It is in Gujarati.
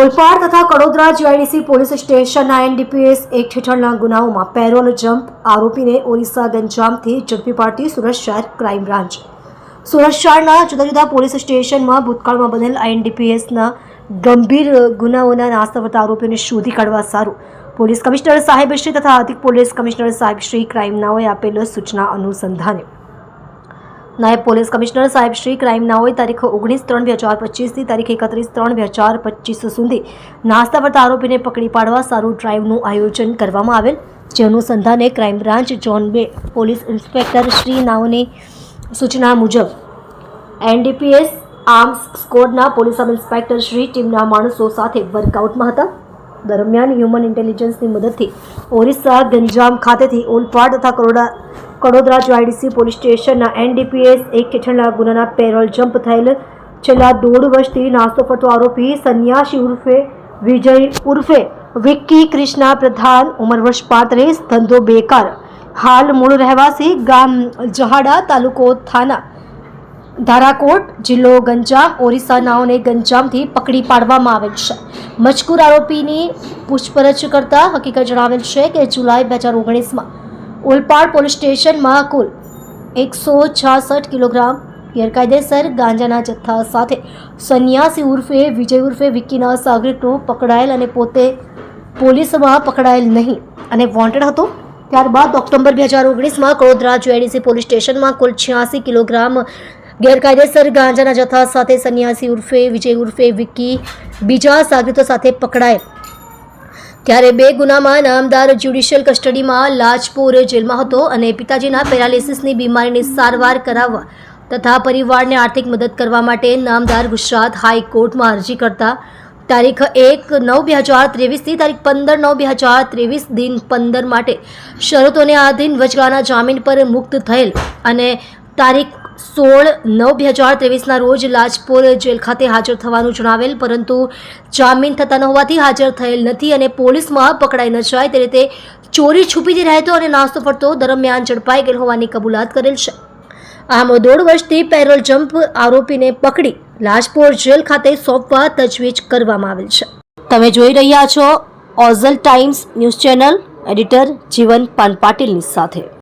ઓલપાડ તથા કડોદરા જીઆઈડીસી પોલીસ સ્ટેશનના એનડીપીએસ એક્ટ હેઠળના ગુનાઓમાં પેરોલ જમ્પ આરોપીને ઓરિસ્સા ગંજામથી ઝડપી પાડતી સુરત શહેર ક્રાઇમ બ્રાન્ચ. સુરત શહેરના જુદા જુદા પોલીસ સ્ટેશનમાં ભૂતકાળમાં બનેલ એનડીપીએસના ગંભીર ગુનાઓના નાસ્તા ફરતા આરોપીઓને શોધી કાઢવા સારું પોલીસ કમિશનર સાહેબશ્રી તથા અધિક પોલીસ કમિશનર સાહેબશ્રી ક્રાઇમ નાઓએ આપેલ સૂચના અનુસંધાને નાયબ પોલીસ કમિશનર સાહેબશ્રી ક્રાઇમ નાઓએ તારીખ 19/3/2025 તારીખ 31/3/2025 સુધી નાસ્તા ફરતા આરોપીને પકડી પાડવા સારું ડ્રાઇવનું આયોજન કરવામાં આવેલ. જે અનુસંધાને crime branch zone 2 police inspector Shri નાઓની સૂચના મુજબ એનડીપીએસ આર્મ્સ સ્કોડના પોલીસ સબ ઇન્સ્પેક્ટર શ્રી ટીમના માણસો સાથે વર્કઆઉટમાં હતા. દરમિયાન હ્યુમન ઇન્ટેલિજન્સની મદદથી ઓરિસ્સા ગંજામ ખાતેથી ઓલપાડ તથા કડોદરા જીઆઈડીસી પોલીસ સ્ટેશનના એનડીપીએસ એક હેઠળના ગુનાના પેરોલ જમ્પ થયેલ છેલ્લા 1.5 વર્ષથી નાસ્તો ફરતો આરોપી સન્યાસી ઉર્ફે વિજય ઉર્ફે વિક્કી કૃષ્ણા પ્રધાન, ઉંમર વર્ષ 35, ધંધો બેકાર, હાલ મૂળ રહેવાસી ગામ જહાડા, તાલુકો થાના ધારાકોટ, જિલ્લો ગંજામ, ઓરિસ્સા નાઓને ગંજામથી પકડી પાડવામાં આવેલ છે. મજકૂર આરોપીની પૂછપરછ કરતા હકીકત જણાવેલ છે કે જુલાઈ 2019માં ઓલપાડ પોલીસ સ્ટેશનમાં કુલ 166 કિલોગ્રામ ગેરકાયદેસર ગાંજાના જથ્થા સાથે સન્યાસી ઉર્ફે વિજય ઉર્ફે વિક્કીના સાગરીતો પકડાયેલ અને પોતે પોલીસમાં પકડાયેલ નહીં અને વોન્ટેડ હતો. ત્યારબાદ ઓક્ટોબર 2019માં કડોદરા જીઆઈડીસી પોલીસ સ્ટેશનમાં કુલ 86 કિલોગ્રામ ગેરકાયદેસર ગાંજાના જથ્થા સાથે સન્યાસી ઉર્ફે વિજય ઉર્ફે વિક્કી બીજા સાગરીતો સાથે પકડાયેલ. ત્યારે 2 ગુનામાં નામદાર જ્યુડિશિયલ કસ્ટડીમાં લાજપોર જેલમાં હતો અને પિતાજીના પેરાલિસિસની બીમારીની સારવાર કરાવવા તથા પરિવારને આર્થિક મદદ કરવા માટે નામદાર ગુજરાત હાઈકોર્ટમાં અરજી કરતા તારીખ 1/9/2023 થી તારીખ 15/9/2023 દિન 15 માટે શરતોને આધીન વચગાળાના જામીન પર મુક્ત થયેલ અને તારીખ 16/9/2023ના રોજ લાજપોર જેલ ખાતે હાજર થવાનું જણાવેલ, પરંતુ જામીન થતા ન હોવાથી હાજર થયેલ નથી અને પોલીસમાં પકડાઈ ન જાય તે રીતે ચોરી છુપીથી રહેતો અને નાસ્તો ફરતો દરમિયાન ઝડપાઈ ગયેલ હોવાની કબૂલાત કરેલ છે. આમ 1.5 વર્ષથી પેરોલ જમ્પ આરોપીને પકડી લાજપોર જેલ ખાતે સોંપવા તજવીજ કરવામાં આવેલ છે. તમે જોઈ રહ્યા છો ઓઝલ ટાઈમ્સ ન્યૂઝ ચેનલ. એડિટર જીવન પાન પાટીલની સાથે.